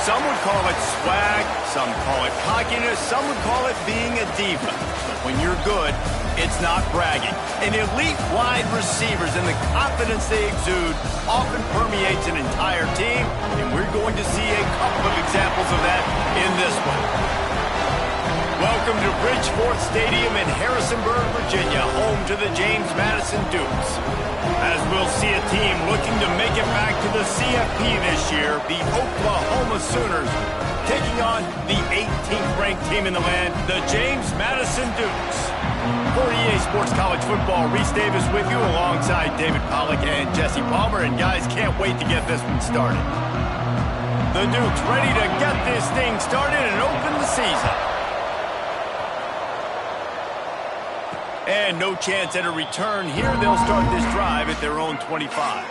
Some would call it swag, some call it cockiness, some would call it being a diva. But when you're good, it's not bragging. And elite wide receivers and the confidence they exude often permeates an entire team, and we're going to see a couple of examples of that in this one. Welcome to Bridgeforth Stadium in Harrisonburg, Virginia, home to the James Madison Dukes. As we'll see a team looking to make it back to the CFP this year, the Oklahoma Sooners taking on the 18th-ranked team in the land, the James Madison Dukes. For EA Sports College Football, Reese Davis with you alongside David Pollack and Jesse Palmer, and guys, can't wait to get this one started. The Dukes ready to get this thing started and open the season. And no chance at a return here. They'll start this drive at their own 25.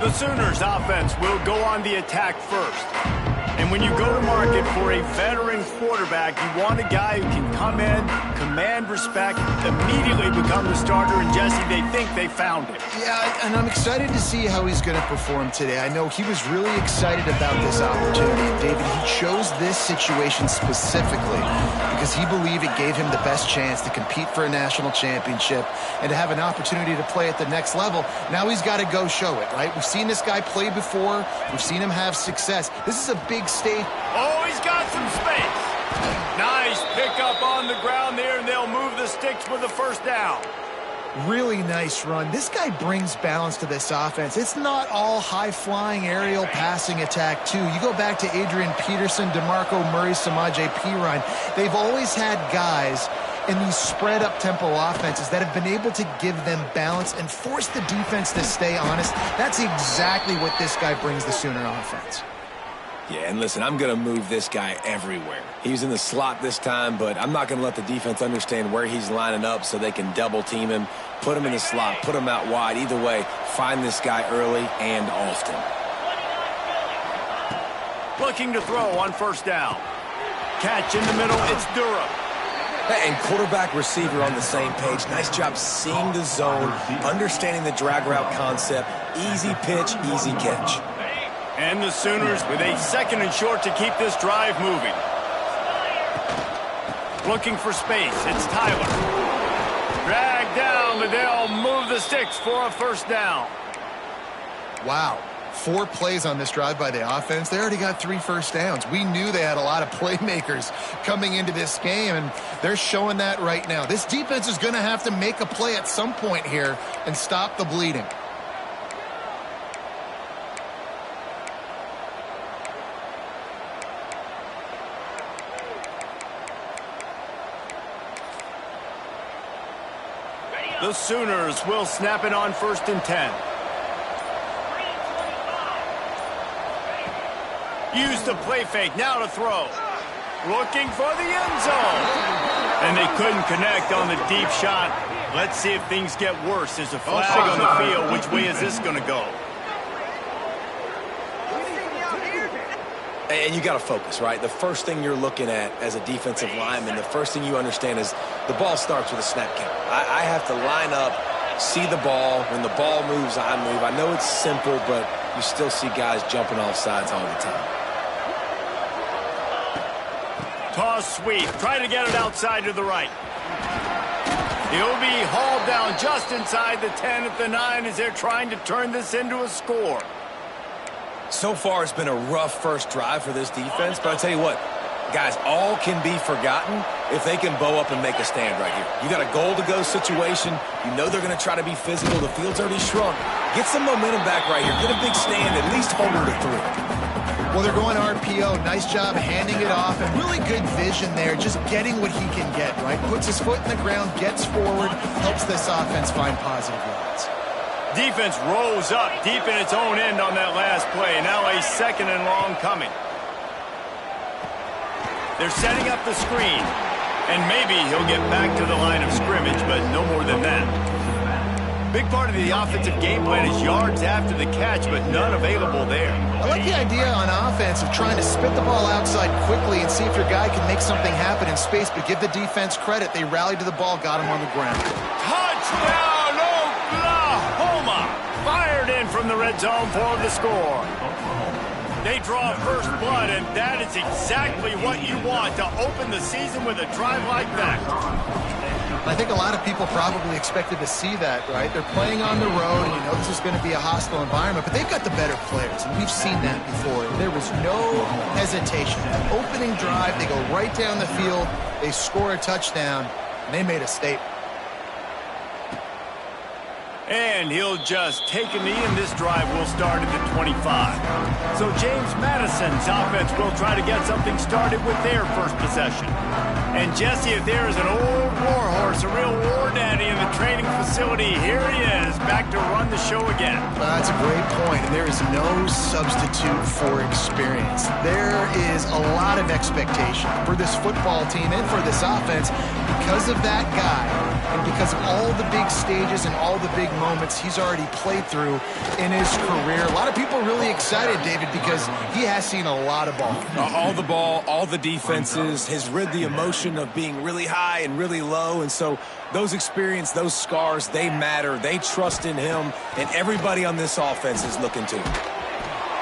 The Sooners offense will go on the attack first. And when you go to market for a veteran quarterback, you want a guy who can come in, command respect, immediately become the starter, and Jesse, they think they found it. Yeah, and I'm excited to see how he's going to perform today. I know he was really excited about this opportunity, and David, he chose this situation specifically because he believed it gave him the best chance to compete for a national championship and to have an opportunity to play at the next level. Now he's got to go show it, right? We've seen this guy play before. We've seen him have success. This is a big stage. Oh, he's got some space. Nice pickup on the ground there, and they'll move the sticks with the first down. Really nice run. This guy brings balance to this offense. It's not all high-flying aerial passing attack, too. You go back to Adrian Peterson, DeMarco Murray, Samaje Perine. They've always had guys in these spread-up tempo offenses that have been able to give them balance and force the defense to stay honest. That's exactly what this guy brings the Sooner offense. Yeah, and listen, I'm going to move this guy everywhere. He was in the slot this time, but I'm not going to let the defense understand where he's lining up so they can double-team him, put him in the slot, put him out wide. Either way, find this guy early and often. Looking to throw on first down. Catch in the middle, it's Durham. And quarterback receiver on the same page. Nice job seeing the zone, understanding the drag route concept. Easy pitch, easy catch. And the Sooners with a second and short to keep this drive moving. Looking for space, it's Tyler. Dragged down, but they'll move the sticks for a first down. Wow. 4 plays on this drive by the offense. They already got 3 first downs. We knew they had a lot of playmakers coming into this game, and they're showing that right now. This defense is going to have to make a play at some point here and stop the bleeding. The Sooners will snap it on first and 10. Use the play fake, now to throw. Looking for the end zone. And they couldn't connect on the deep shot. Let's see if things get worse. There's a flag on the field. Which way is this going to go? And you got to focus, right? The first thing you're looking at as a defensive lineman, the first thing you understand is the ball starts with a snap count. I have to line up, see the ball. When the ball moves, I move. I know it's simple, but you still see guys jumping off sides all the time. Toss sweep. Try to get it outside to the right. He'll be hauled down just inside the 10 at the 9 as they're trying to turn this into a score. So far, it's been a rough first drive for this defense, but I tell you what, guys, all can be forgotten if they can bow up and make a stand right here. You got a goal-to-go situation. You know they're going to try to be physical. The field's already shrunk. Get some momentum back right here. Get a big stand, at least hold them to 3. Well, they're going RPO. Nice job handing it off, and really good vision there, just getting what he can get, right? Puts his foot in the ground, gets forward, helps this offense find positive yards. Defense rose up deep in its own end on that last play. Now a second and long coming. They're setting up the screen. And maybe he'll get back to the line of scrimmage, but no more than that. Big part of the offensive game plan is yards after the catch, but none available there. I like the idea on offense of trying to spit the ball outside quickly and see if your guy can make something happen in space, but give the defense credit. They rallied to the ball, got him on the ground. Touchdown, Oklahoma! Fired in from the red zone for the score. They draw first blood, and that is exactly what you want to open the season with a drive like that. I think a lot of people probably expected to see that, right? They're playing on the road, and you know this is going to be a hostile environment, but they've got the better players, and we've seen that before. There was no hesitation. An opening drive, they go right down the field, they score a touchdown, and they made a statement. And he'll just take a knee, and this drive will start at the 25. So James Madison's offense will try to get something started with their first possession. And Jesse, if there is an old war horse, a real war daddy in the training facility, here he is, back to run the show again. Well, that's a great point, and there is no substitute for experience. There is a lot of expectation for this football team and for this offense because of that guy and because of all the big stages and all the big moments he's already played through in his career. A lot of people are really excited, David, because he has seen a lot of ball. All the ball, all the defenses, has rid the emotion of being really high and really low, and so those experience, those scars, they matter. They trust in him, and everybody on this offense is looking to him.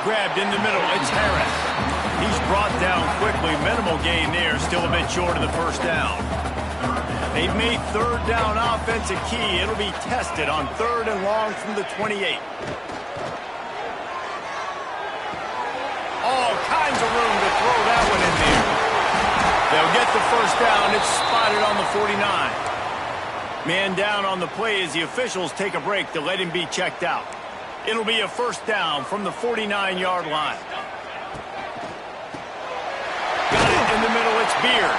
Grabbed in the middle, it's Harris. He's brought down quickly. Minimal gain there, still a bit short of the first down. They've made third down offense a key. It'll be tested on 3rd and long from the 28. All kinds of room to throw that one in there. They'll get the first down. It's spotted on the 49. Man down on the play as the officials take a break to let him be checked out. It'll be a first down from the 49-yard line. Got it in the middle. It's Beard.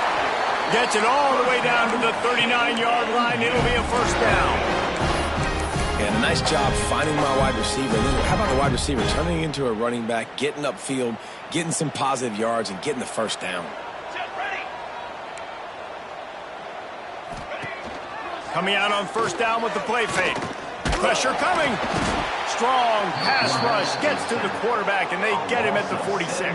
Gets it all the way down to the 39-yard line. It'll be a first down. And a nice job finding my wide receiver. How about the wide receiver turning into a running back, getting upfield, getting some positive yards, and getting the first down. Coming out on first down with the play fake. Pressure coming. Strong pass rush gets to the quarterback, and they get him at the 46.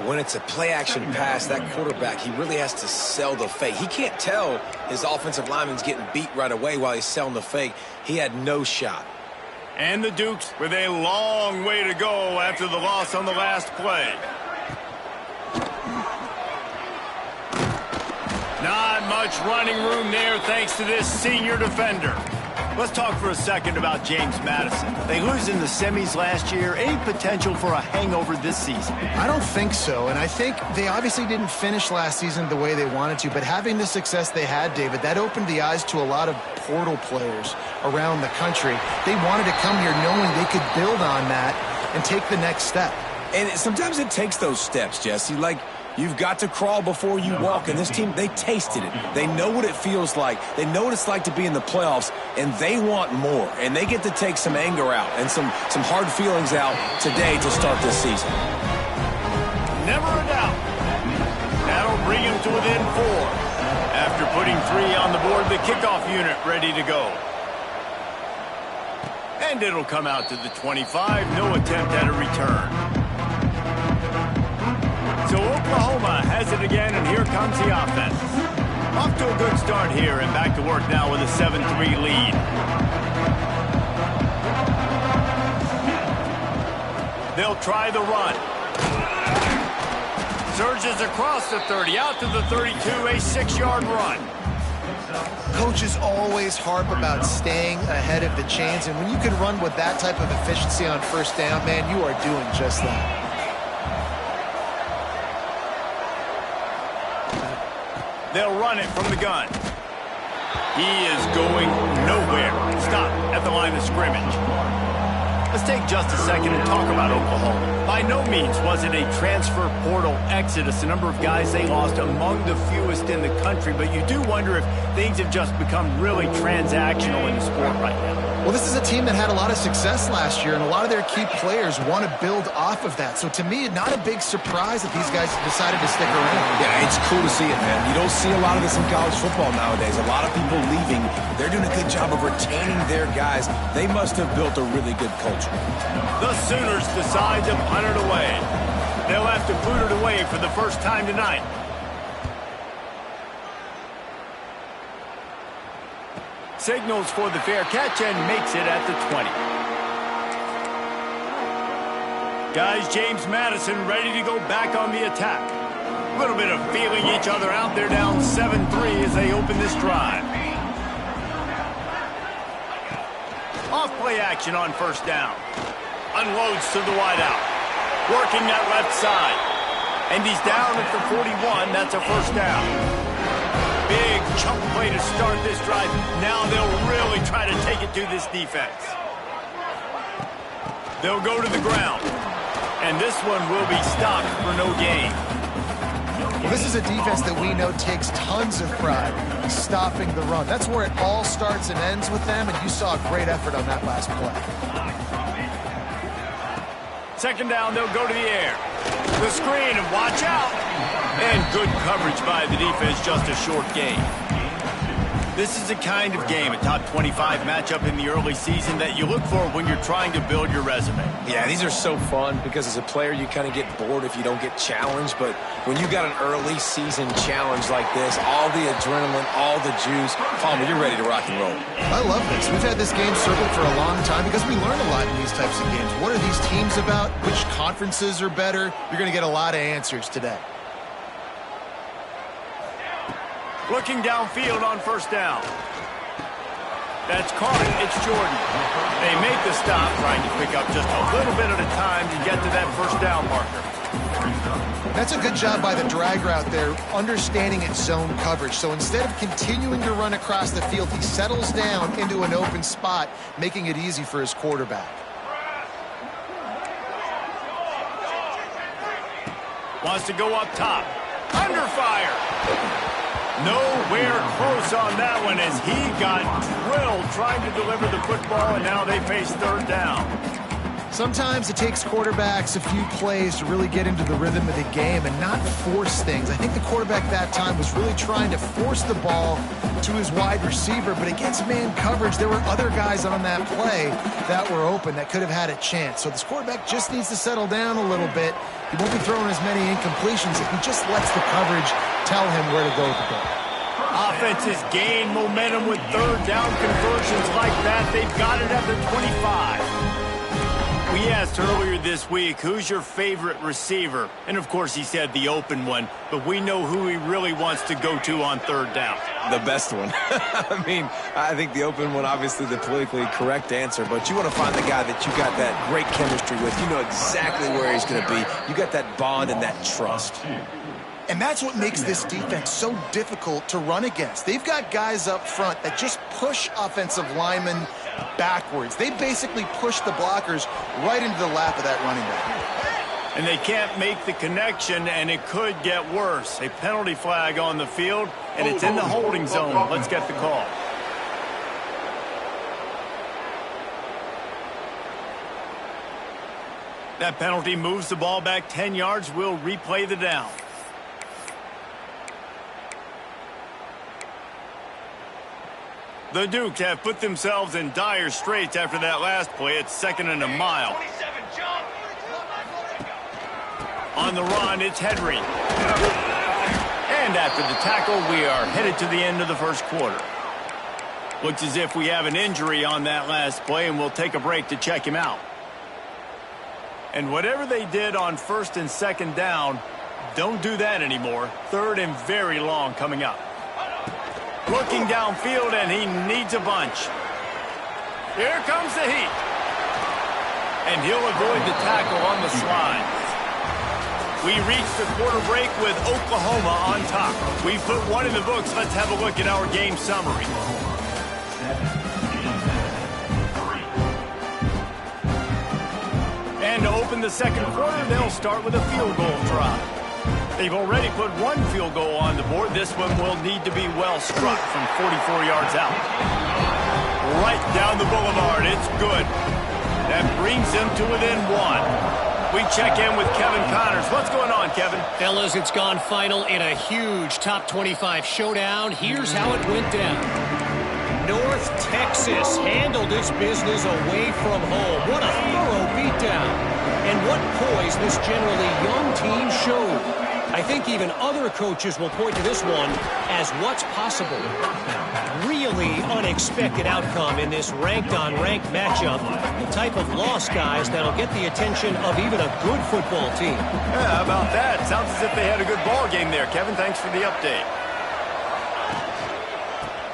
When it's a play-action pass, that quarterback, he really has to sell the fake. He can't tell his offensive lineman's getting beat right away while he's selling the fake. He had no shot. And the Dukes with a long way to go after the loss on the last play. Not much running room there thanks to this senior defender. Let's talk for a second about James Madison. They lose in the semis last year. Any potential for a hangover this season? I don't think so, and I think they obviously didn't finish last season the way they wanted to, but having the success they had, David, that opened the eyes to a lot of portal players around the country. They wanted to come here knowing they could build on that and take the next step. And sometimes it takes those steps, Jesse. Like, you've got to crawl before you walk, and this team, they tasted it. They know what it feels like. They know what it's like to be in the playoffs, and they want more. And they get to take some anger out and some hard feelings out today to start this season. Never a doubt. That'll bring him to within 4. After putting 3 on the board, the kickoff unit ready to go. And it'll come out to the 25. No attempt at a return. So Oklahoma has it again, and here comes the offense. Off to a good start here, and back to work now with a 7-3 lead. They'll try the run. Surges across the 30, out to the 32, a 6-yard run. Coaches always harp about staying ahead of the chains, and when you can run with that type of efficiency on first down, man, you are doing just that. They'll run it from the gun. He is going nowhere. Stop at the line of scrimmage. Let's take just a second and talk about Oklahoma. By no means was it a transfer portal exodus, a number of guys they lost among the fewest in the country, but you do wonder if things have just become really transactional in the sport right now. Well, this is a team that had a lot of success last year, and a lot of their key players want to build off of that. So to me, not a big surprise that these guys decided to stick around. Yeah, it's cool to see it, man. You don't see a lot of this in college football nowadays. A lot of people leaving. They're doing a good job of retaining their guys. They must have built a really good culture. The Sooners decide to punt it away. They'll have to boot it away for the first time tonight. Signals for the fair catch and makes it at the 20. Guys, James Madison ready to go back on the attack. A little bit of feeling each other out. They're down 7-3 as they open this drive. Off-play action on first down. Unloads to the wideout. Working that left side. And he's down at the 41. That's a first down. Big chunk play to start this drive. Now they'll really try to take it to this defense. They'll go to the ground. And this one will be stopped for no gain. Well, this is a defense that we know takes tons of pride stopping the run. That's where it all starts and ends with them, and you saw a great effort on that last play. Second down, they'll go to the air. The screen, and watch out. And good coverage by the defense, just a short gain. This is the kind of game, a top 25 matchup in the early season that you look for when you're trying to build your resume. Yeah, these are so fun because as a player, you kind of get bored if you don't get challenged. But when you got an early season challenge like this, all the adrenaline, all the juice, Palmer, you're ready to rock and roll. I love this. We've had this game circled for a long time because we learn a lot in these types of games. What are these teams about? Which conferences are better? You're going to get a lot of answers today. Looking downfield on first down. That's Carter. It's Jordan. They make the stop, trying to pick up just a little bit at a time to get to that first down marker. That's a good job by the drag route there, understanding its zone coverage. So instead of continuing to run across the field, he settles down into an open spot, making it easy for his quarterback. Wants to go up top. Under fire. Nowhere close on that one as he got drilled trying to deliver the football, and now they face third down. Sometimes it takes quarterbacks a few plays to really get into the rhythm of the game and not force things. I think the quarterback that time was really trying to force the ball to his wide receiver, but against man coverage, there were other guys on that play that were open that could have had a chance. So this quarterback just needs to settle down a little bit. He won't be throwing as many incompletions if he just lets the coverage tell him where to go with the ball. Offenses gain momentum with third down conversions like that. They've got it at the 25. We asked earlier this week, who's your favorite receiver? And, of course, he said the open one, but we know who he really wants to go to on third down. The best one. I mean, I think the open one, obviously the politically correct answer, but you want to find the guy that you got that great chemistry with. You know exactly where he's going to be. You got that bond and that trust. And that's what makes this defense so difficult to run against. They've got guys up front that just push offensive linemen backwards. They basically push the blockers right into the lap of that running back. And they can't make the connection, and it could get worse. A penalty flag on the field, and it's in the holding zone. Let's get the call. That penalty moves the ball back 10 yards. We'll replay the down. The Dukes have put themselves in dire straits after that last play. It's 2nd and a mile. On the run, it's Henry. And after the tackle, we are headed to the end of the first quarter. Looks as if we have an injury on that last play, and we'll take a break to check him out. And whatever they did on 1st and 2nd down, don't do that anymore. 3rd and very long coming up. Looking downfield, and he needs a bunch. Here comes the heat. And he'll avoid the tackle on the slide. We reach the quarter break with Oklahoma on top. We put one in the books. Let's have a look at our game summary. And to open the second quarter, they'll start with a field goal drive. They've already put one field goal on the board. This one will need to be well struck from 44 yards out. Right down the boulevard. It's good. That brings them to within one. We check in with Kevin Connors. What's going on, Kevin? Fellas, it's gone final in a huge top 25 showdown. Here's how it went down. North Texas handled its business away from home. What a thorough beatdown. And what poise this generally young team showed. I think even other coaches will point to this one as what's possible. Really unexpected outcome in this ranked-on-ranked matchup. The type of loss, guys, that'll get the attention of even a good football team. Yeah, how about that? Sounds as if they had a good ball game there. Kevin, thanks for the update.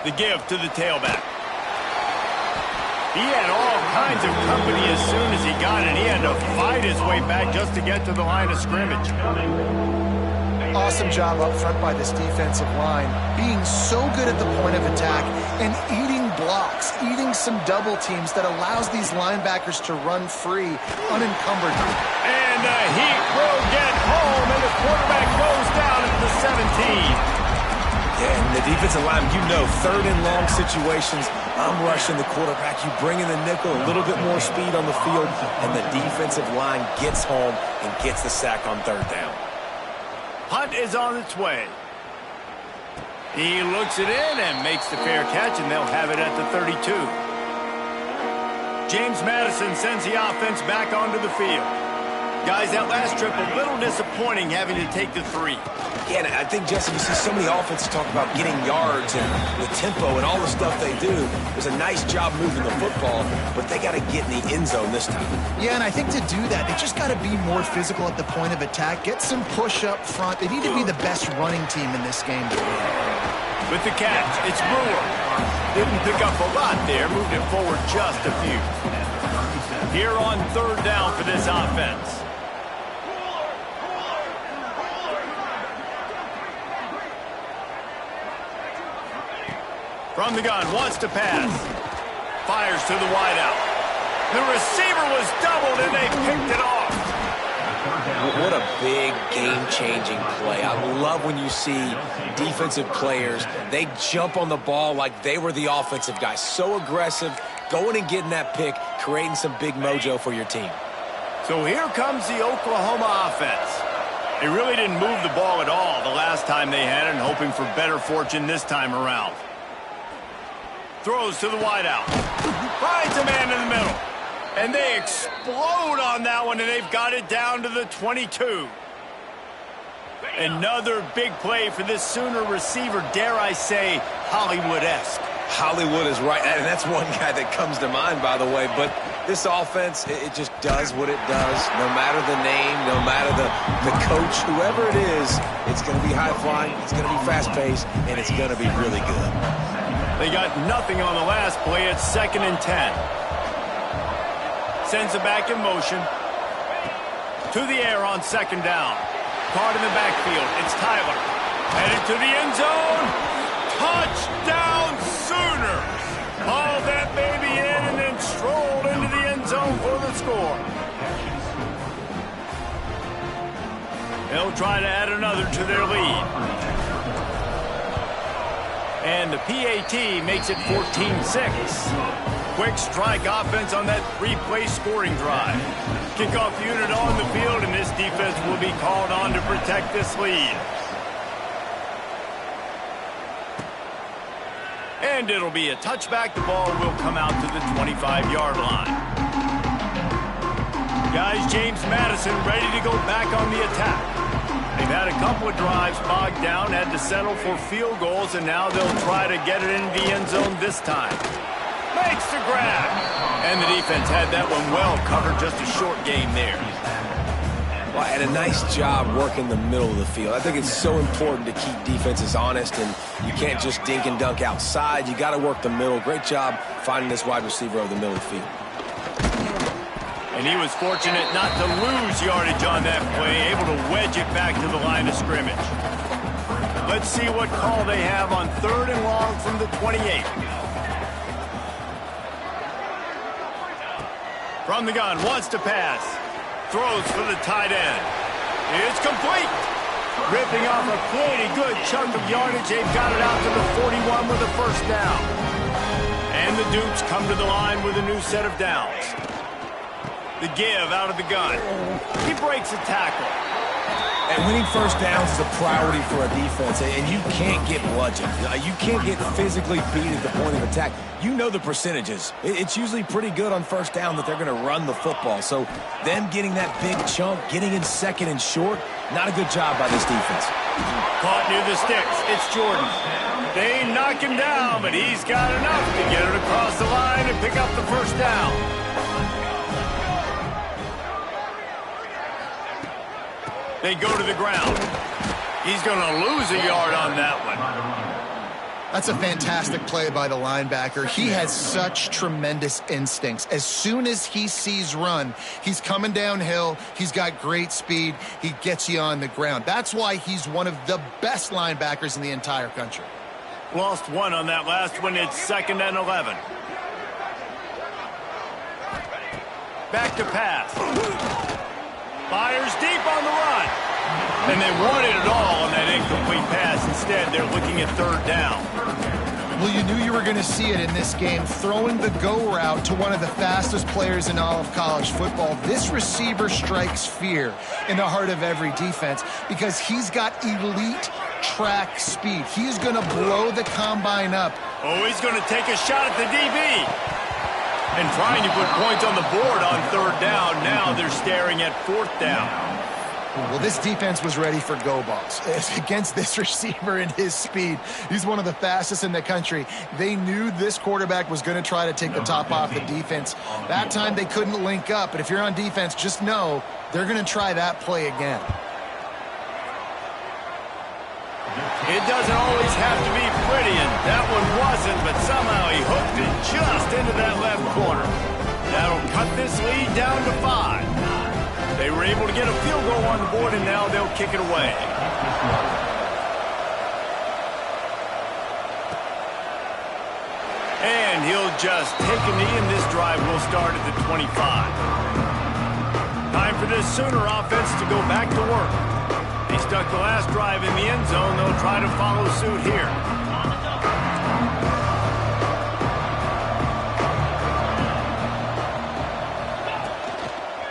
The give to the tailback. He had all kinds of company as soon as he got it. He had to fight his way back just to get to the line of scrimmage. Awesome job up front by this defensive line, being so good at the point of attack and eating blocks, eating some double teams that allows these linebackers to run free, unencumbered. And the heat will get home, and the quarterback goes down at the 17. Yeah, and the defensive line, you know, third and long situations, I'm rushing the quarterback. You bring in the nickel, a little bit more speed on the field, and the defensive line gets home and gets the sack on third down. Punt is on its way. He looks it in and makes the fair catch, and they'll have it at the 32. James Madison sends the offense back onto the field. Guys, that last trip, a little disappointing having to take the 3. Yeah, and I think, Jesse, you see so many offenses talk about getting yards and the tempo and all the stuff they do. There's a nice job moving the football, but they got to get in the end zone this time. Yeah, and I think to do that, they just got to be more physical at the point of attack, get some push up front. They need to be the best running team in this game. With the catch, it's Brewer. Didn't pick up a lot there, moved it forward just a few. Here on third down for this offense. From the gun, wants to pass. Fires to the wideout. The receiver was doubled, and they picked it off. What a big game-changing play. I love when you see defensive players, they jump on the ball like they were the offensive guy. So aggressive, going and getting that pick, creating some big mojo for your team. So here comes the Oklahoma offense. They really didn't move the ball at all the last time they had it, and hoping for better fortune this time around. Throws to the wideout. Finds a man in the middle. And they explode on that one, and they've got it down to the 22. Another big play for this Sooner receiver, dare I say, Hollywood-esque. Hollywood is right, and that's one guy that comes to mind, by the way. But this offense, it just does what it does. No matter the name, no matter the coach, whoever it is, it's going to be high-flying, it's going to be fast-paced, and it's going to be really good. They got nothing on the last play. It's 2nd and 10. Sends it back in motion. To the air on 2nd down. Caught in the backfield. It's Tyler. Headed to the end zone. Touchdown Sooners. Hauled that baby in and then strolled into the end zone for the score. They'll try to add another to their lead. And the PAT makes it 14-6. Quick strike offense on that 3-play scoring drive. Kickoff unit on the field, and this defense will be called on to protect this lead. And it'll be a touchback. The ball will come out to the 25-yard line. Guys, James Madison ready to go back on the attack. They've had a couple of drives bogged down, had to settle for field goals, and now they'll try to get it into the end zone this time. Makes the grab. And the defense had that one well covered, just a short game there. Well, and a nice job working the middle of the field. I think it's so important to keep defenses honest, and you can't just dink and dunk outside. You got to work the middle. Great job finding this wide receiver over the middle of the field. And he was fortunate not to lose yardage on that play, able to wedge it back to the line of scrimmage. Let's see what call they have on 3rd and long from the 28. From the gun, wants to pass. Throws for the tight end. It's complete. Ripping off a pretty good chunk of yardage. They've got it out to the 41 with a first down. And the Dukes come to the line with a new set of downs. The give out of the gun. He breaks a tackle. And winning first downs is a priority for a defense, and you can't get bludgeoned. You can't get physically beat at the point of attack. You know the percentages. It's usually pretty good on first down that they're going to run the football. So them getting that big chunk, getting in second and short, not a good job by this defense. Caught near the sticks. It's Jordan. They knock him down, but he's got enough to get it across the line and pick up the first down. They go to the ground. He's going to lose a yard on that one. That's a fantastic play by the linebacker. He has such tremendous instincts. As soon as he sees run, he's coming downhill. He's got great speed. He gets you on the ground. That's why he's one of the best linebackers in the entire country. Lost one on that last one. It's 2nd and 11. Back to pass. Fires deep on the run. And they wanted it all on that incomplete pass. Instead, they're looking at 3rd down. Well, you knew you were going to see it in this game. Throwing the go route to one of the fastest players in all of college football. This receiver strikes fear in the heart of every defense because he's got elite track speed. He's going to blow the combine up. Oh, he's going to take a shot at the DB. And trying to put points on the board on 3rd down. Now they're staring at 4th down. Well, this defense was ready for go balls. Against this receiver and his speed, he's one of the fastest in the country. They knew this quarterback was going to try to take the top off the defense. That time they couldn't link up, but if you're on defense, just know they're going to try that play again. It doesn't always have to be pretty, and that one wasn't, but somehow he hooked it just into that left corner. That'll cut this lead down to 5. They were able to get a field goal on the board, and now they'll kick it away. And he'll just take a knee, and this drive will start at the 25. Time for this Sooner offense to go back to work. They stuck the last drive in the end zone. They'll try to follow suit here.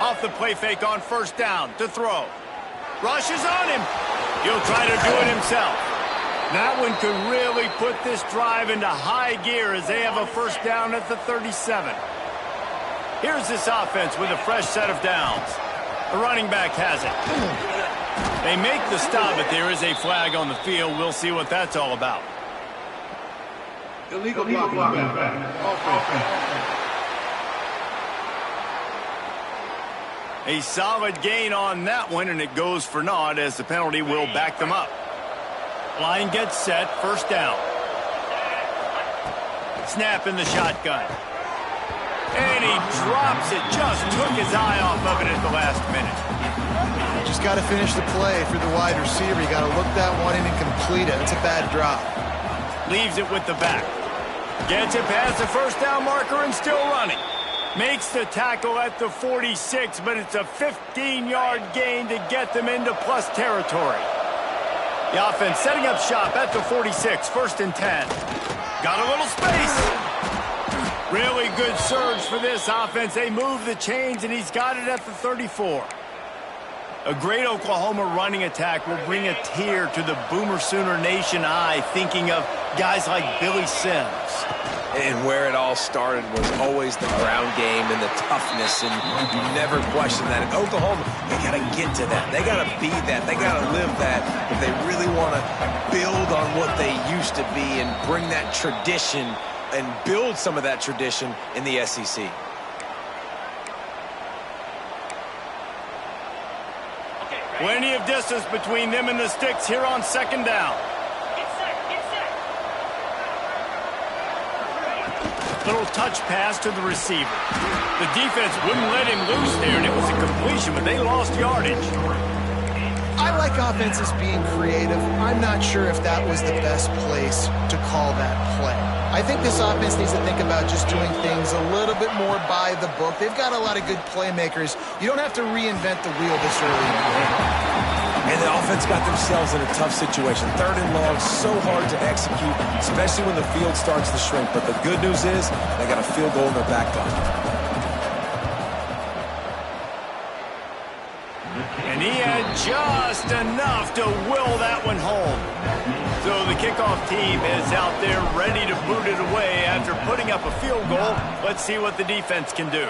Off the play fake on 1st down to throw. Rushes on him. He'll try to do it himself. That one could really put this drive into high gear as they have a 1st down at the 37. Here's this offense with a fresh set of downs. The running back has it. They make the stop, but there is a flag on the field. We'll see what that's all about. Illegal blocking. A solid gain on that one, and it goes for naught as the penalty will back them up. Line gets set, 1st down. Snap in the shotgun. And he drops it, just took his eye off of it at the last minute. Just got to finish the play for the wide receiver. You got to look that one in and complete it. It's a bad drop. Leaves it with the back. Gets it past the 1st down marker and still running. Makes the tackle at the 46, but it's a 15-yard gain to get them into plus territory. The offense setting up shop at the 46, 1st and 10. Got a little space. Really good surge for this offense. They move the chains, and he's got it at the 34. A great Oklahoma running attack will bring a tear to the Boomer Sooner Nation eye, thinking of guys like Billy Sims. And where it all started was always the ground game and the toughness, and you never question that. And Oklahoma, they got to get to that. They got to be that. They got to live that if they really want to build on what they used to be and bring that tradition and build some of that tradition in the SEC. Plenty of distance between them and the sticks here on 2nd down. Little touch pass to the receiver. The defense wouldn't let him loose there, and it was a completion, but they lost yardage. I like offenses being creative. I'm not sure if that was the best place to call that play. I think this offense needs to think about just doing things a little bit more by the book. They've got a lot of good playmakers. You don't have to reinvent the wheel this early in the game. And the offense got themselves in a tough situation. 3rd and long, so hard to execute, especially when the field starts to shrink. But the good news is they got a field goal in their back pocket. And he had just enough to will that one home. So the kickoff team is out there ready to boot it away after putting up a field goal. Let's see what the defense can do.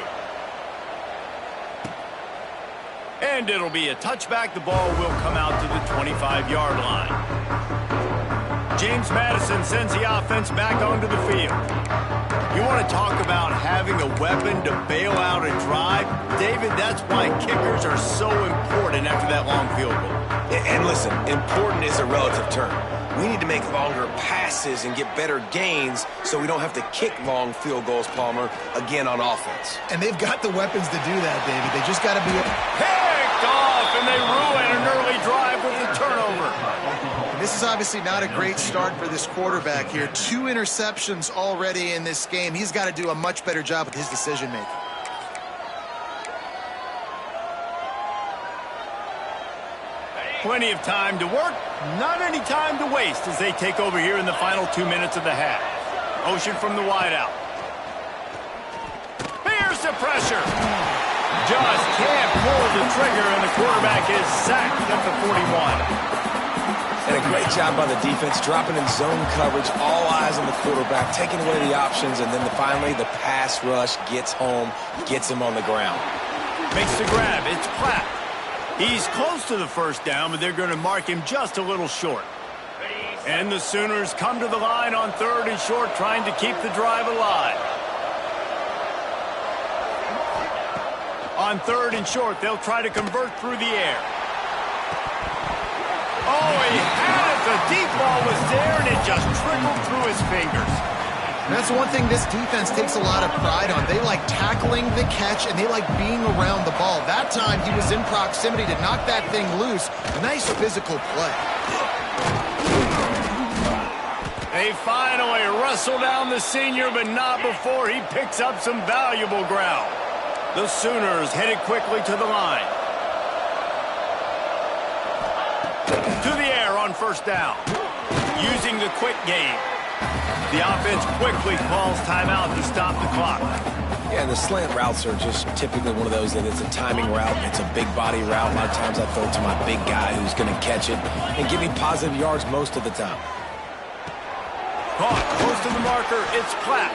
And it'll be a touchback. The ball will come out to the 25-yard line. James Madison sends the offense back onto the field. You want to talk about having a weapon to bail out a drive? David, that's why kickers are so important after that long field goal. And listen, important is a relative term. We need to make longer passes and get better gains so we don't have to kick long field goals, Palmer, again on offense. And they've got the weapons to do that, David. They just got to be... Picked off, and they ruin an early drive with the turnover. This is obviously not a great start for this quarterback here. 2 interceptions already in this game. He's got to do a much better job with his decision-making. Plenty of time to work, not any time to waste as they take over here in the final 2 minutes of the half. Motion from the wideout. Here's the pressure. Just can't pull the trigger, and the quarterback is sacked at the 41. And a great job by the defense, dropping in zone coverage, all eyes on the quarterback, taking away the options, and then finally the pass rush gets home, gets him on the ground. Makes the grab. It's Platt. He's close to the first down, but they're going to mark him just a little short. And the Sooners come to the line on 3rd and short, trying to keep the drive alive. On 3rd and short, they'll try to convert through the air. Oh, he had it. The deep ball was there, and it just trickled through his fingers. And that's one thing this defense takes a lot of pride on. They like tackling the catch, and they like being around the ball. That time, he was in proximity to knock that thing loose. A nice physical play. They finally wrestle down the senior, but not before he picks up some valuable ground. The Sooners headed quickly to the line. To the air on 1st down. Using the quick game. The offense quickly calls timeout to stop the clock. Yeah, and the slant routes are just typically one of those that it's a timing route. It's a big body route. A lot of times I throw it to my big guy who's going to catch it and give me positive yards most of the time. Caught close to the marker. It's Platt.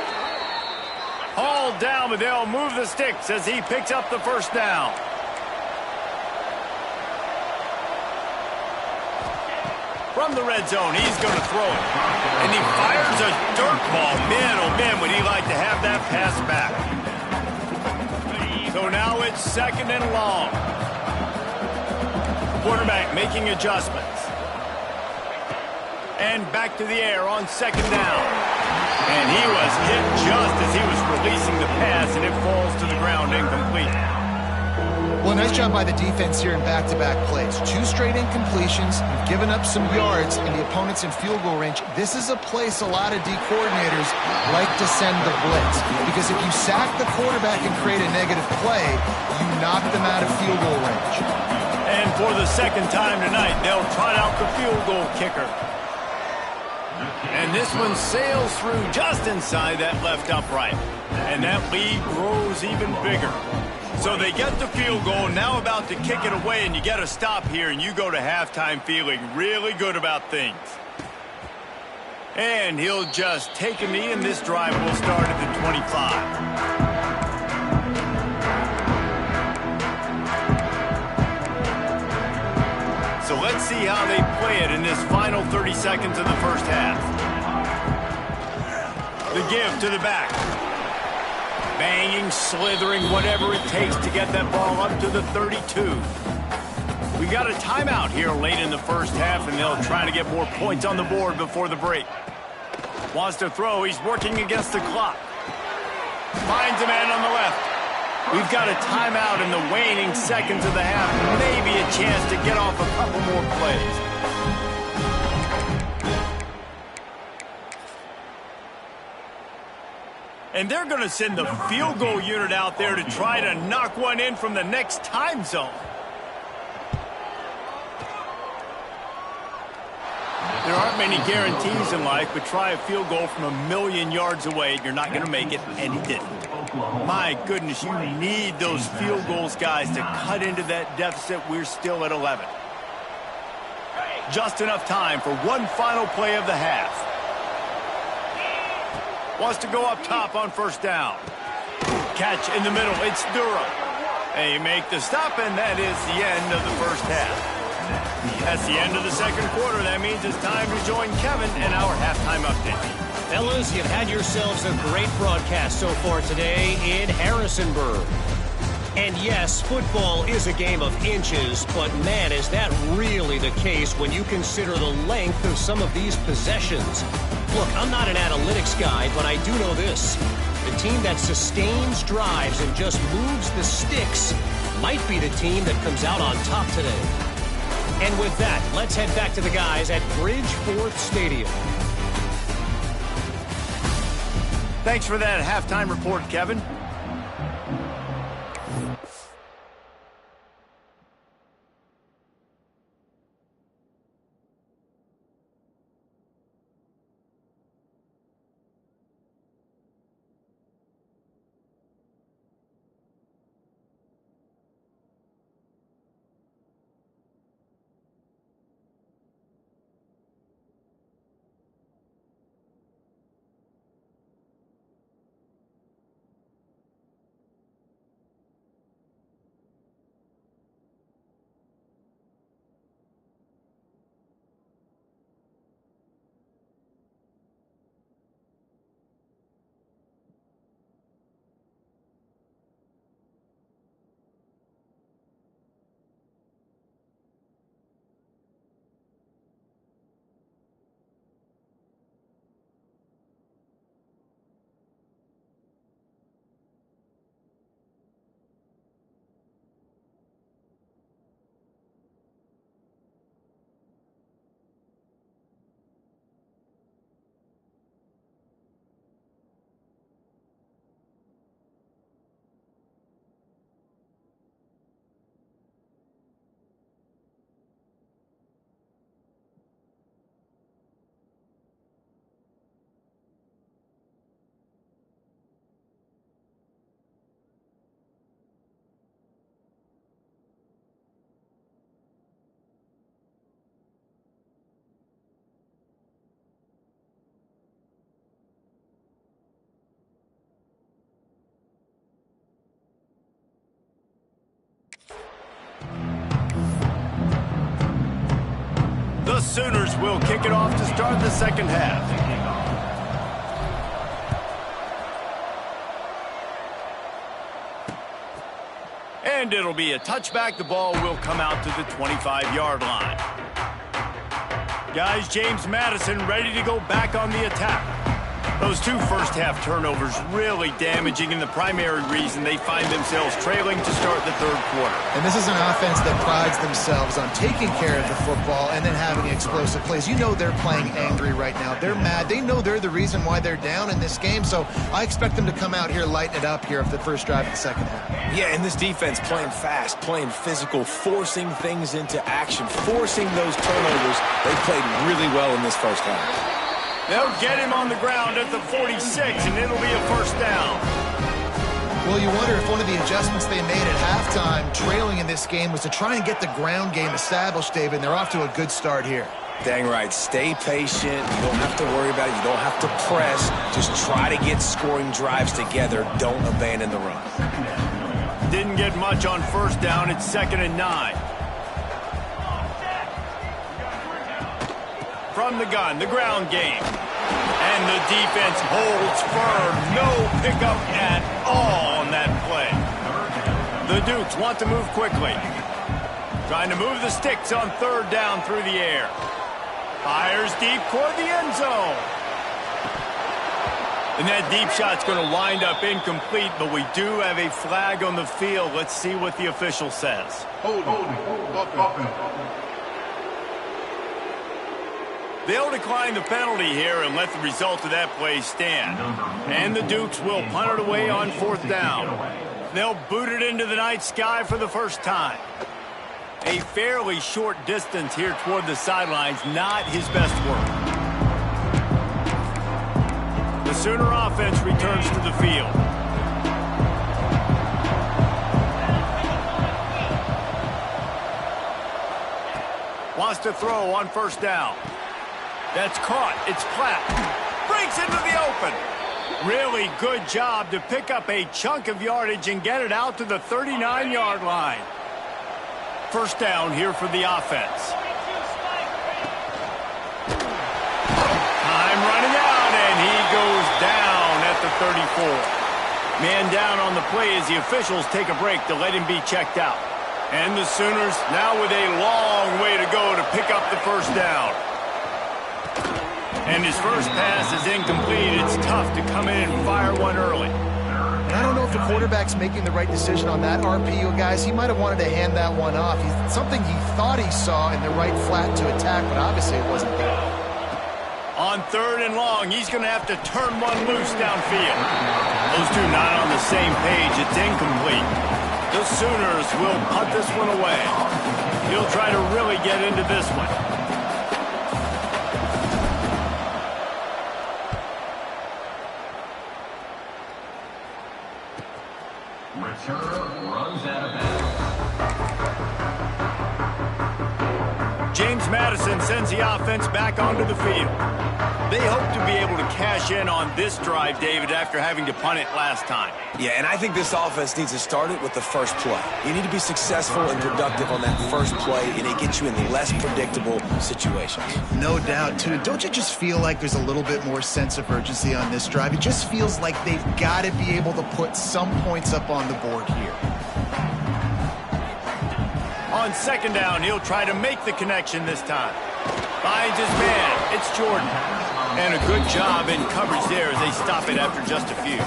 Hauled down, but they'll move the sticks as he picks up the 1st down. From the red zone, he's going to throw it. And he fires a dirt ball. Man, oh man, would he like to have that pass back. So now it's 2nd and long. Quarterback making adjustments. And back to the air on 2nd down. And he was hit just as he was releasing the pass, and it falls to the ground incomplete. Well, nice job by the defense here in back-to-back plays. 2 straight incompletions. You've given up some yards, and the opponent's in field goal range. This is a place a lot of D coordinators like to send the blitz. Because if you sack the quarterback and create a negative play, you knock them out of field goal range. And for the 2nd time tonight, they'll trot out the field goal kicker. And this one sails through just inside that left upright. And that lead grows even bigger. So they get the field goal, now about to kick it away, and you get a stop here, and you go to halftime feeling really good about things. And he'll just take a knee, and this drive will start at the 25. So let's see how they play it in this final 30 seconds of the 1st half. The give to the back. Banging, slithering, whatever it takes to get that ball up to the 32. We got a timeout here late in the 1st half, and they'll try to get more points on the board before the break. Wants to throw. He's working against the clock. Finds a man on the left. We've got a timeout in the waning seconds of the half. Maybe a chance to get off a couple more plays. And they're going to send the field goal unit out there to try to knock one in from the next time zone. There aren't Not many guarantees in life, but try a field goal from 1,000,000 yards away, and you're not going to make it, and he didn't. My goodness, you need those field goals, guys, to cut into that deficit. We're still at 11. Just enough time for one final play of the half. Wants to go up top on first down. Catch in the middle. It's Durham. They make the stop, and that is the end of the first half. That's the end of the second quarter. That means it's time to join Kevin in our halftime update. Fellas, you've had yourselves a great broadcast so far today in Harrisonburg. And yes, football is a game of inches, but man, is that really the case when you consider the length of some of these possessions. Look, I'm not an analytics guy, but I do know this. The team that sustains drives and just moves the sticks might be the team that comes out on top today. And with that, let's head back to the guys at Bridgeforth Stadium. Thanks for that halftime report, Kevin. The Sooners will kick it off to start the second half. And it'll be a touchback. The ball will come out to the 25-yard line. Guys, James Madison ready to go back on the attack. Those two first-half turnovers really damaging, and the primary reason they find themselves trailing to start the third quarter. And this is an offense that prides themselves on taking care of the football and then having explosive plays. You know they're playing angry right now. They're mad. They know they're the reason why they're down in this game, so I expect them to come out here, lighten it up here of the first drive of the second half. Yeah, and this defense playing fast, playing physical, forcing things into action, forcing those turnovers. They played really well in this first half. They'll get him on the ground at the 46, and it'll be a first down. Well, you wonder if one of the adjustments they made at halftime, trailing in this game, was to try and get the ground game established, David, and they're off to a good start here. Dang right. Stay patient. You don't have to worry about it. You don't have to press. Just try to get scoring drives together. Don't abandon the run. Didn't get much on first down. It's 2nd and 9. From the gun, the ground game. And the defense holds firm. No pickup at all on that play. The Dukes want to move quickly. Trying to move the sticks on third down through the air. Fires deep toward the end zone. And that deep shot's going to wind up incomplete, but we do have a flag on the field. Let's see what the official says. They'll decline the penalty here and let the result of that play stand. And the Dukes will punt it away on fourth down. They'll boot it into the night sky for the first time. A fairly short distance here toward the sidelines, not his best work. The Sooner offense returns to the field. Wants to throw on first down. That's caught. It's Platt. Breaks into the open. Really good job to pick up a chunk of yardage and get it out to the 39-yard line. First down here for the offense. Time running out, and he goes down at the 34. Man down on the play as the officials take a break to let him be checked out. And the Sooners now with a long way to go to pick up the first down. And his first pass is incomplete. It's tough to come in and fire one early. I don't know if the quarterback's making the right decision on that RPO, guys. He might have wanted to hand that one off. Something he thought he saw in the right flat to attack, but obviously it wasn't there. On third and long, he's going to have to turn one loose downfield. Those two not on the same page. It's incomplete. The Sooners will punt this one away. He'll try to really get into this one. Return runs out of bounds. James Madison sends the offense back onto the field. They hope to be able to cash in on this drive, David, after having to punt it last time. Yeah, and I think this offense needs to start it with the first play. You need to be successful and productive on that first play, and it gets you in less predictable situations. No doubt, too. Don't you just feel like there's a little bit more sense of urgency on this drive? It just feels like they've got to be able to put some points up on the board here. On second down, he'll try to make the connection this time. Finds his man. It's Jordan. And a good job in coverage there as they stop it after just a few.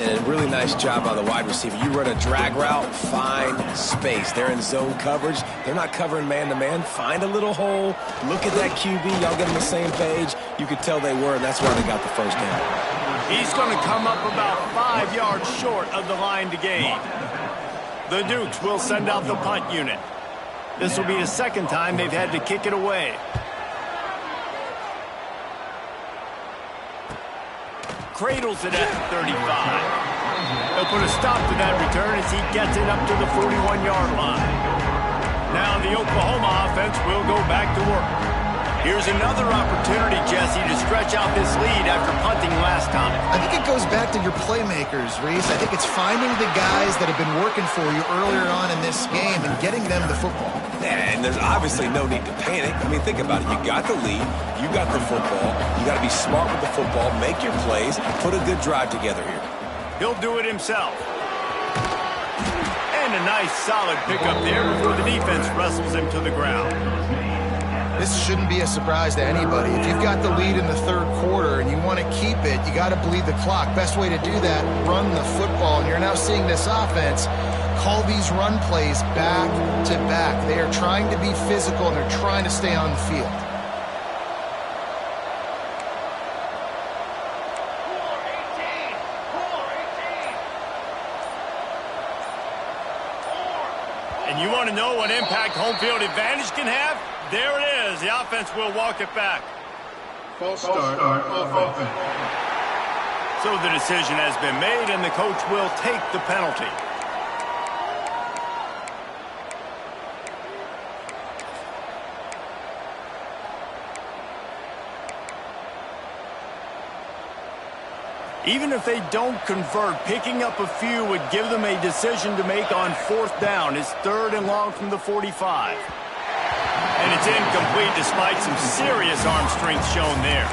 And a really nice job by the wide receiver. You run a drag route, find space. They're in zone coverage. They're not covering man-to-man. Find a little hole. Look at that QB. Y'all get on the same page. You could tell they were, and that's why they got the first down. He's going to come up about 5 yards short of the line to gain. The Dukes will send out the punt unit. This will be the second time they've had to kick it away. Cradles it at the 35. They'll put a stop to that return as he gets it up to the 41-yard line. Now the Oklahoma offense will go back to work. Here's another opportunity, Jesse, to stretch out this lead after punting last time. I think it goes back to your playmakers, Reese. I think it's finding the guys that have been working for you earlier on in this game and getting them the football. And there's obviously no need to panic. I mean, think about it. You got the lead. You got the football. You got to be smart with the football. Make your plays. Put a good drive together here. He'll do it himself. And a nice, solid pickup there before the defense wrestles him to the ground. This shouldn't be a surprise to anybody. If you've got the lead in the third quarter and you want to keep it, you got to bleed the clock. Best way to do that, run the football. And you're now seeing this offense call these run plays back to back. They are trying to be physical, and they're trying to stay on the field. And you want to know what impact home field advantage can have? There it is. The offense will walk it back. False start offense. So the decision has been made, and the coach will take the penalty. Even if they don't convert, picking up a few would give them a decision to make on fourth down. It's third and long from the 45. And it's incomplete despite some serious arm strength shown there.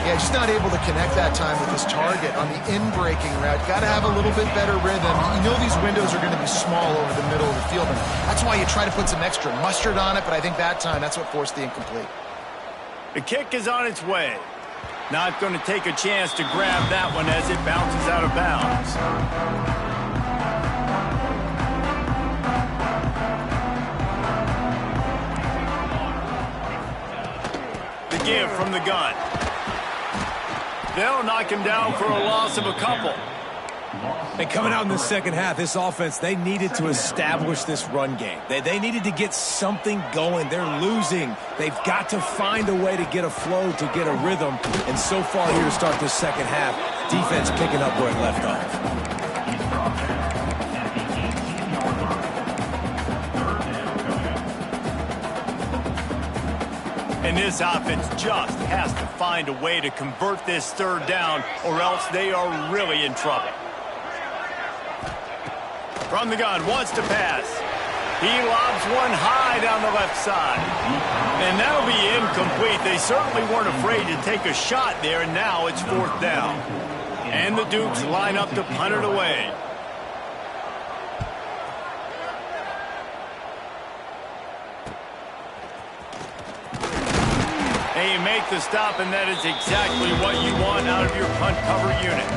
Yeah, just not able to connect that time with his target on the in-breaking route. Got to have a little bit better rhythm. You know these windows are going to be small over the middle of the field, and that's why you try to put some extra mustard on it, but I think that time that's what forced the incomplete. The kick is on its way. Not going to take a chance to grab that one as it bounces out of bounds. The give from the gun. They'll knock him down for a loss of a couple. And coming out in the second half, this offense, they needed to establish this run game. They needed to get something going. They're losing. They've got to find a way to get a flow, to get a rhythm. And so far here to start this second half, defense picking up where it left off. And this offense just has to find a way to convert this third down, or else they are really in trouble. From the gun, wants to pass. He lobs one high down the left side. And that'll be incomplete. They certainly weren't afraid to take a shot there, and now it's fourth down. And the Dukes line up to punt it away. And you make the stop, and that is exactly what you want out of your punt cover unit.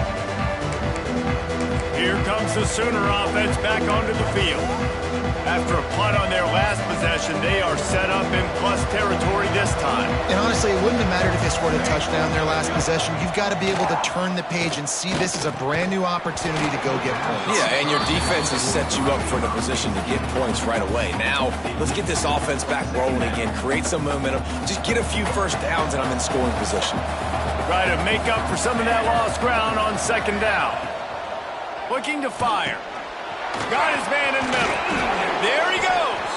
Here comes the Sooner offense back onto the field. After a punt on their last possession, they are set up in plus territory this time. And honestly, it wouldn't have mattered if they scored a touchdown their last possession. You've got to be able to turn the page and see this as a brand new opportunity to go get points. Yeah, and your defense has set you up for the position to get points right away. Now, let's get this offense back rolling again, create some momentum, just get a few first downs, and I'm in scoring position. Try to make up for some of that lost ground on second down. Looking to fire. Got his man in the middle. There he goes.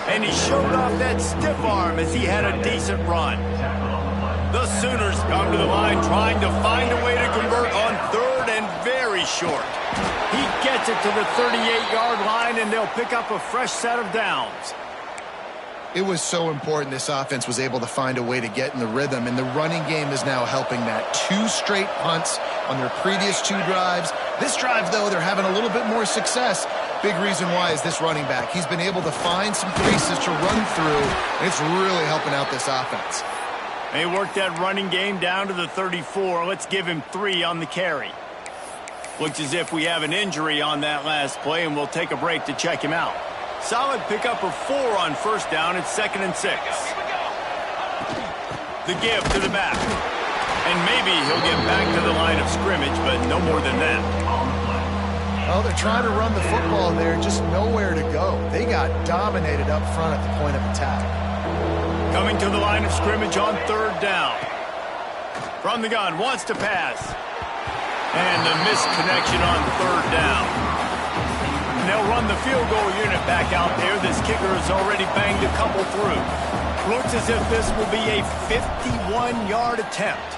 And he showed off that stiff arm as he had a decent run. The Sooners come to the line trying to find a way to convert on third and very short. He gets it to the 38-yard line, and they'll pick up a fresh set of downs. It was so important this offense was able to find a way to get in the rhythm, and the running game is now helping that. 2 straight punts on their previous 2 drives. This drive, though, they're having a little bit more success. Big reason why is this running back. He's been able to find some creases to run through, and it's really helping out this offense. They work that running game down to the 34. Let's give him 3 on the carry. Looks as if we have an injury on that last play, and we'll take a break to check him out. Solid pickup of 4 on first down. It's 2nd and 6. The give to the back. And maybe he'll get back to the line of scrimmage, but no more than that. Well, they're trying to run the football there, just nowhere to go. They got dominated up front at the point of attack. Coming to the line of scrimmage on third down. From the gun, wants to pass. And the missed connection on third down. They'll run the field goal unit back out there. This kicker has already banged a couple through. Looks as if this will be a 51-yard attempt.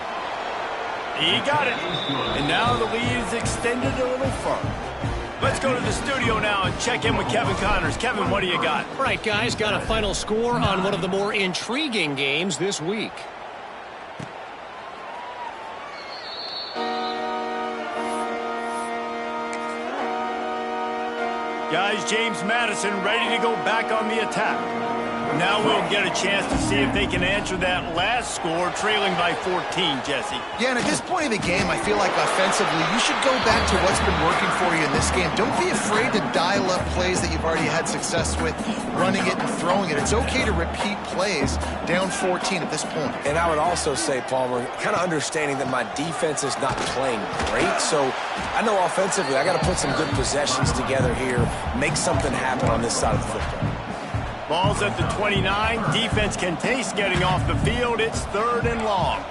He got it. And now the lead is extended a little further. Let's go to the studio now and check in with Kevin Connors. Kevin, what do you got? All right, guys, got a final score on one of the more intriguing games this week. Guys, James Madison ready to go back on the attack. Now we'll get a chance to see if they can answer that last score, trailing by 14, Jesse. Yeah, and at this point in the game, I feel like offensively, you should go back to what's been working for you in this game. Don't be afraid to dial up plays that you've already had success with, running it and throwing it. It's okay to repeat plays down 14 at this point. And I would also say, Palmer, kind of understanding that my defense is not playing great, so I know offensively I got to put some good possessions together here, make something happen on this side of the football. Ball's at the 29. Defense can taste getting off the field. It's 3rd and long.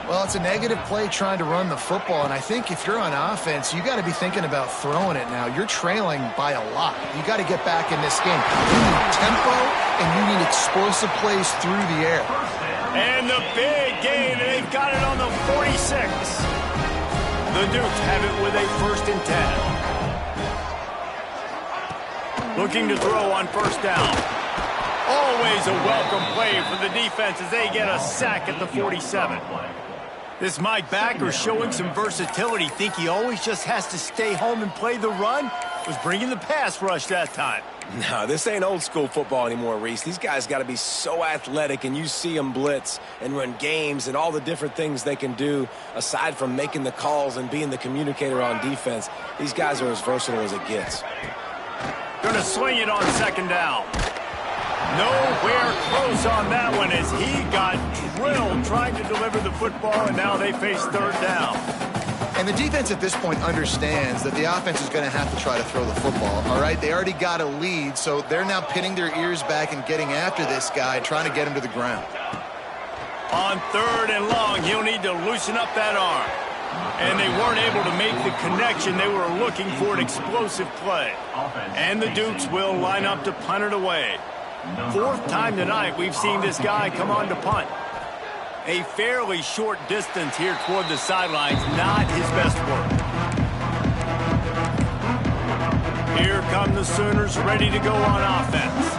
Well, it's a negative play trying to run the football, and I think if you're on offense, you got to be thinking about throwing it now. You're trailing by a lot. You got to get back in this game. You need tempo, and you need explosive plays through the air. And the big gain, and they've got it on the 46. The Dukes have it with a 1st and 10. Looking to throw on first down. Always a welcome play for the defense as they get a sack at the 47. This Mike backer showing some versatility. Think he always just has to stay home and play the run? Was bringing the pass rush that time. No, this ain't old school football anymore, Reese. These guys got to be so athletic, and you see them blitz and run games and all the different things they can do aside from making the calls and being the communicator on defense. These guys are as versatile as it gets. Going to swing it on second down. Nowhere close on that one as he got drilled trying to deliver the football, and now they face third down. And the defense at this point understands that the offense is going to have to try to throw the football, all right? They already got a lead, so they're now pinning their ears back and getting after this guy, trying to get him to the ground. On 3rd and long, he'll need to loosen up that arm. And they weren't able to make the connection. They were looking for an explosive play. And the Dukes will line up to punt it away. 4th time tonight we've seen this guy come on to punt. A fairly short distance here toward the sidelines, not his best work. Here come the Sooners ready to go on offense.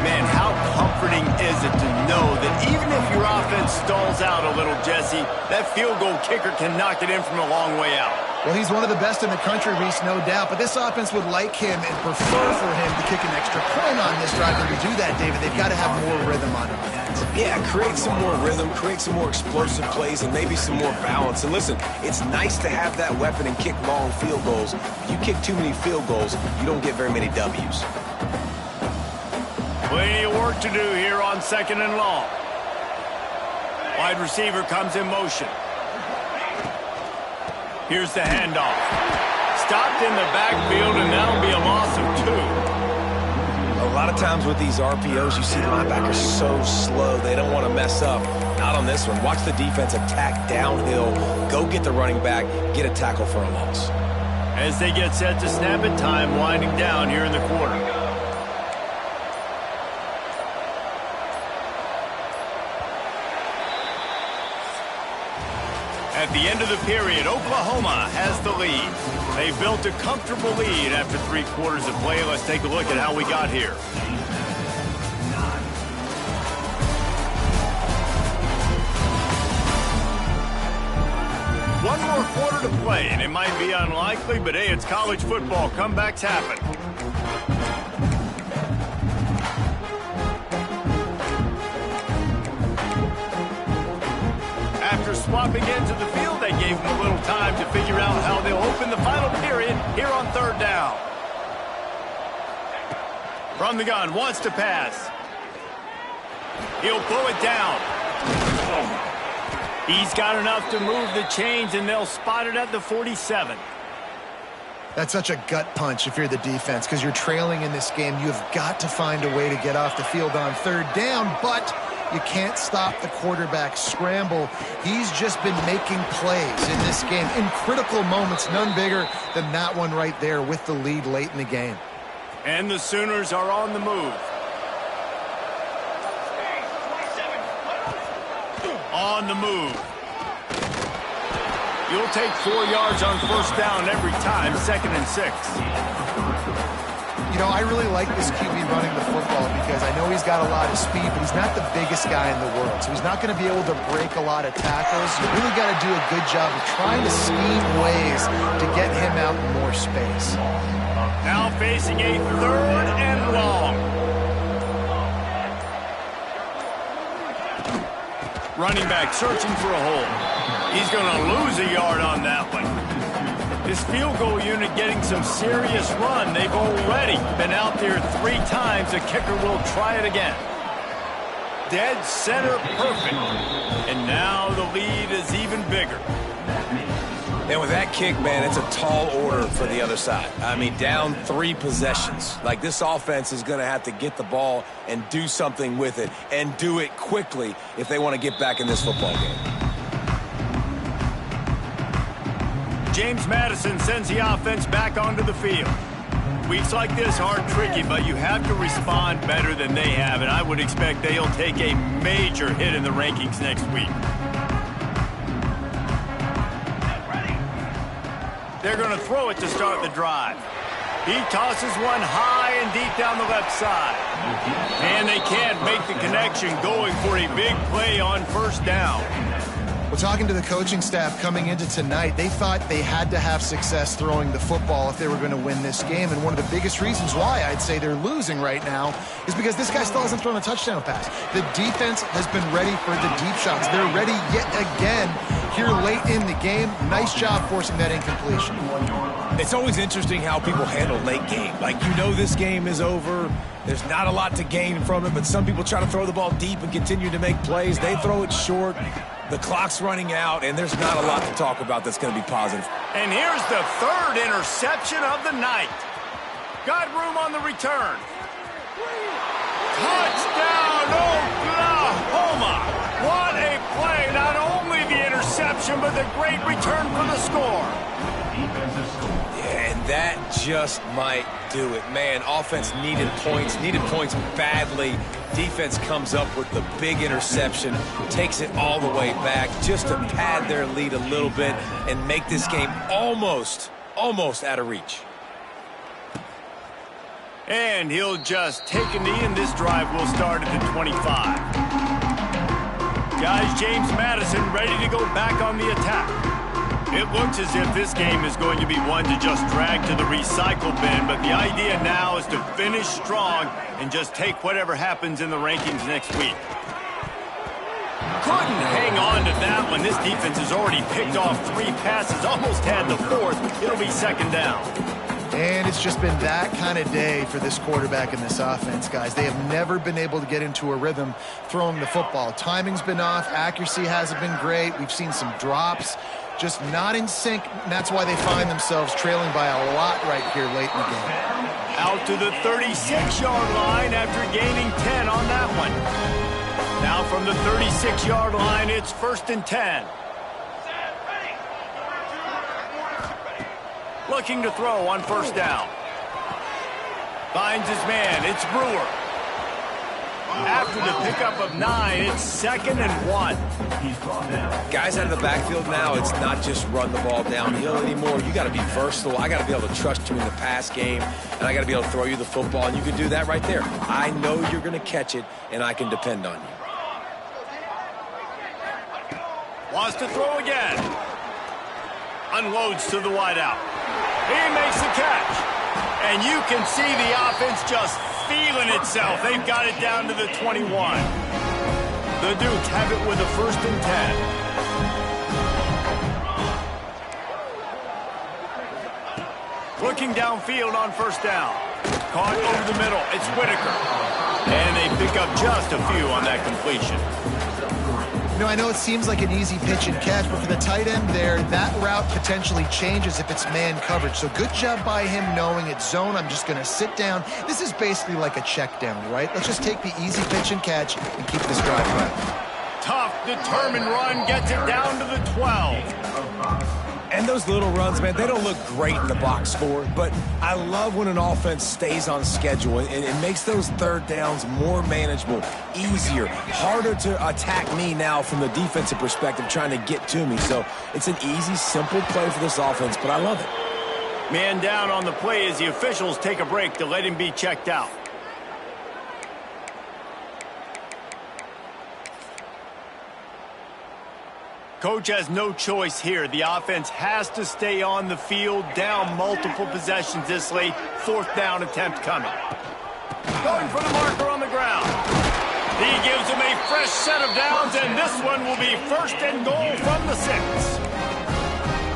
Man, how comforting is it to know that even if your offense stalls out a little, Jesse, that field goal kicker can knock it in from a long way out. Well, he's one of the best in the country, Reese, no doubt. But this offense would like him and prefer for him to kick an extra point on this drive. And to do that, David, they've got to have more rhythm on offense. Yeah, create some more rhythm, create some more explosive plays, and maybe some more balance. And listen, it's nice to have that weapon and kick long field goals. If you kick too many field goals, you don't get very many W's. Plenty of work to do here on 2nd and long. Wide receiver comes in motion. Here's the handoff. Stopped in the backfield, and that'll be a loss of 2. A lot of times with these RPOs, you see the linebackers so slow, they don't want to mess up. Not on this one. Watch the defense attack downhill, go get the running back, get a tackle for a loss. As they get set to snap it, time winding down here in the quarter. At the end of the period, Oklahoma has the lead. They built a comfortable lead after 3 quarters of play. Let's take a look at how we got here. One more quarter to play, and it might be unlikely, but hey, it's college football. Comebacks happen. After swapping into the field, they gave him a little time to figure out how they'll open the final period here on 3rd down. From the gun, wants to pass. He'll pull it down. He's got enough to move the chains, and they'll spot it at the 47. That's such a gut punch if you're the defense, because you're trailing in this game. You've got to find a way to get off the field on 3rd down, but you can't stop the quarterback scramble. He's just been making plays in this game in critical moments, none bigger than that one right there with the lead late in the game. And the Sooners are on the move. On the move. You'll take 4 yards on 1st down every time, 2nd and 6. You know, I really like this QB running the football because I know he's got a lot of speed, but he's not the biggest guy in the world. So he's not going to be able to break a lot of tackles. You really got to do a good job of trying to scheme ways to get him out in more space. Now facing a 3rd and long. Running back searching for a hole. He's going to lose a yard on that one. This field goal unit getting some serious run. They've already been out there 3 times. The kicker will try it again. Dead center perfect. And now the lead is even bigger. And with that kick, man, it's a tall order for the other side. I mean, down 3 possessions. Like, this offense is going to have to get the ball and do something with it, and do it quickly if they want to get back in this football game. James Madison sends the offense back onto the field. Weeks like this are tricky, but you have to respond better than they have, and I would expect they'll take a major hit in the rankings next week. They're going to throw it to start the drive. He tosses one high and deep down the left side. And they can't make the connection, going for a big play on 1st down. Well, talking to the coaching staff coming into tonight, they thought they had to have success throwing the football if they were going to win this game. And one of the biggest reasons why I'd say they're losing right now is because this guy still hasn't thrown a touchdown pass. The defense has been ready for the deep shots. They're ready yet again here late in the game. Nice job forcing that incompletion. It's always interesting how people handle late game. Like, you know this game is over. There's not a lot to gain from it, but some people try to throw the ball deep and continue to make plays. They throw it short. The clock's running out, and there's not a lot to talk about that's going to be positive. And here's the third interception of the night. Got room on the return. Touchdown, Oklahoma! What a play! Not only the interception, but the great return for the score. Yeah, and that just might do it. Man, offense needed points badly. Defense comes up with the big interception, takes it all the way back just to pad their lead a little bit and make this game almost out of reach. And he'll just take a knee, and this drive will start at the 25. Guys, James Madison ready to go back on the attack. It looks as if this game is going to be one to just drag to the recycle bin, but the idea now is to finish strong and just take whatever happens in the rankings next week. Couldn't hang on to that one. This defense has already picked off 3 passes, almost had the 4th. It'll be second down. And it's just been that kind of day for this quarterback and this offense, guys. They have never been able to get into a rhythm throwing the football. Timing's been off. Accuracy hasn't been great. We've seen some drops. Just not in sync, and that's why they find themselves trailing by a lot right here late in the game. Out to the 36-yard line after gaining 10 on that one. Now from the 36-yard line, it's 1st and 10. Looking to throw on 1st down. Finds his man. It's Brewer. After the pickup of 9, it's 2nd and 1. Guys out of the backfield now, it's not just run the ball downhill anymore. You got to be versatile. I got to be able to trust you in the pass game, and I got to be able to throw you the football, and you can do that right there. I know you're going to catch it, and I can depend on you. Wants to throw again. Unloads to the wideout. He makes the catch. And you can see the offense just feeling itself. They've got it down to the 21. The Dukes have it with a 1st and 10. Looking downfield on 1st down. Caught over the middle. It's Whitaker. And they pick up just a few on that completion. You know, I know it seems like an easy pitch and catch, but for the tight end there, that route potentially changes if it's man coverage. So good job by him knowing it's zone. I'm just going to sit down. This is basically like a check down, right? Let's just take the easy pitch and catch and keep this drive running. Tough, determined run gets it down to the 12. And those little runs, man, they don't look great in the box score, but I love when an offense stays on schedule and it makes those 3rd downs more manageable, easier, harder to attack me now from the defensive perspective trying to get to me. So it's an easy, simple play for this offense, but I love it. Man down on the play as the officials take a break to let him be checked out. Coach has no choice here. The offense has to stay on the field, down multiple possessions this late. 4th down attempt coming. Going for the marker on the ground. He gives him a fresh set of downs, and this one will be 1st and goal from the 6.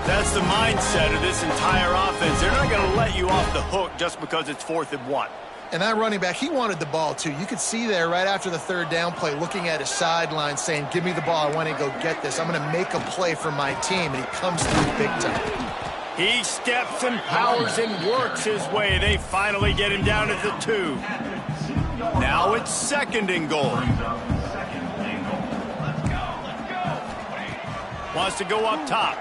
That's the mindset of this entire offense. They're not going to let you off the hook just because it's 4th and 1. And that running back, he wanted the ball, too. You could see there right after the 3rd down play, looking at his sideline, saying, give me the ball. I want to go get this. I'm going to make a play for my team. And he comes through big time. He steps and powers and works his way. They finally get him down at the 2. Now it's 2nd and goal. Wants to go up top.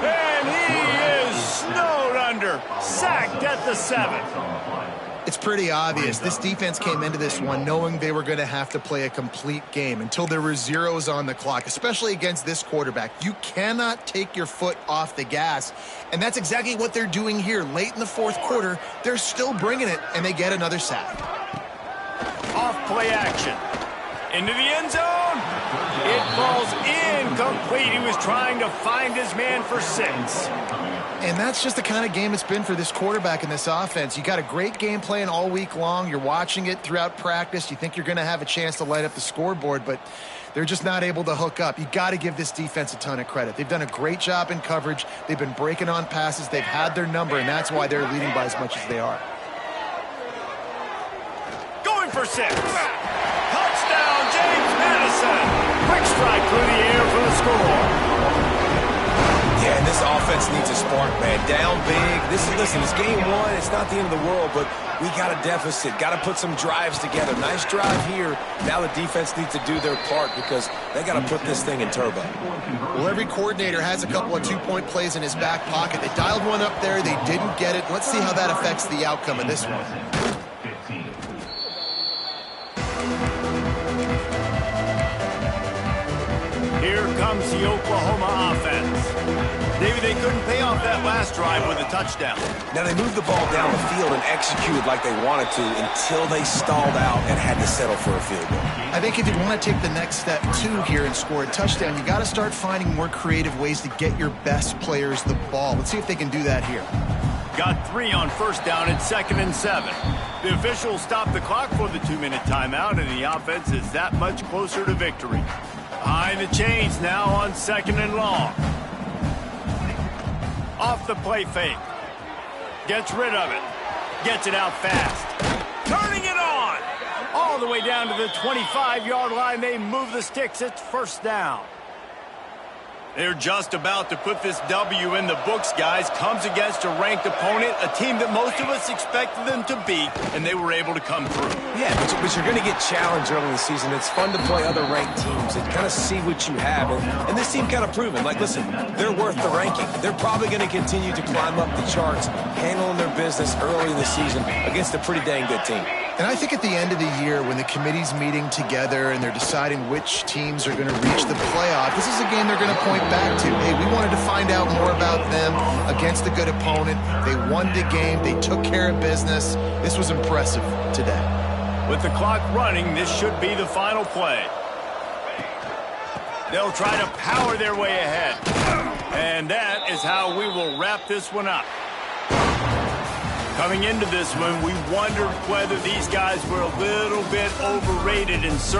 And he is snowed under. Sacked at the 7. It's pretty obvious. This defense came into this one knowing they were going to have to play a complete game until there were zeros on the clock, especially against this quarterback. You cannot take your foot off the gas, and that's exactly what they're doing here. Late in the 4th quarter, they're still bringing it, and they get another sack. Off play action. Into the end zone. It falls incomplete. He was trying to find his man for 6. And that's just the kind of game it's been for this quarterback in this offense. You got a great game plan all week long. You're watching it throughout practice. You think you're going to have a chance to light up the scoreboard, but they're just not able to hook up. You got to give this defense a ton of credit. They've done a great job in coverage. They've been breaking on passes. They've had their number, and that's why they're leading by as much as they are. Going for 6. Touchdown, James Madison. Quick strike through the score. Yeah, and this offense needs a spark, man. Down big. Listen, it's game one. It's not the end of the world, but we got a deficit. Got to put some drives together. Nice drive here. Now the defense needs to do their part because they got to put this thing in turbo. Well, every coordinator has a couple of two-point plays in his back pocket. They dialed one up there. They didn't get it. Let's see how that affects the outcome of this one. Here comes the Oklahoma offense. Maybe they couldn't pay off that last drive with a touchdown. Now they moved the ball down the field and executed like they wanted to until they stalled out and had to settle for a field goal. I think if you want to take the next step, too, here and score a touchdown, you got to start finding more creative ways to get your best players the ball. Let's see if they can do that here. Got 3 on first down and 2nd and 7. The officials stopped the clock for the 2-minute timeout, and the offense is that much closer to victory. Behind the chains now on 2nd and long. Off the play fake. Gets rid of it. Gets it out fast. Turning it on. All the way down to the 25-yard line. They move the sticks. It's first down. They're just about to put this W in the books, guys. Comes against a ranked opponent, a team that most of us expected them to beat, and they were able to come through. Yeah, but you're going to get challenged early in the season. It's fun to play other ranked teams and kind of see what you have. And this team kind of proven, like, listen, they're worth the ranking. They're probably going to continue to climb up the charts, handling their business early in the season against a pretty dang good team. And I think at the end of the year, when the committee's meeting together and they're deciding which teams are going to reach the playoff, this is a game they're going to point back to. Hey, we wanted to find out more about them against a good opponent. They won the game. They took care of business. This was impressive today. With the clock running, this should be the final play. They'll try to power their way ahead. And that is how we will wrap this one up. Coming into this one, we wondered whether these guys were a little bit overrated in certain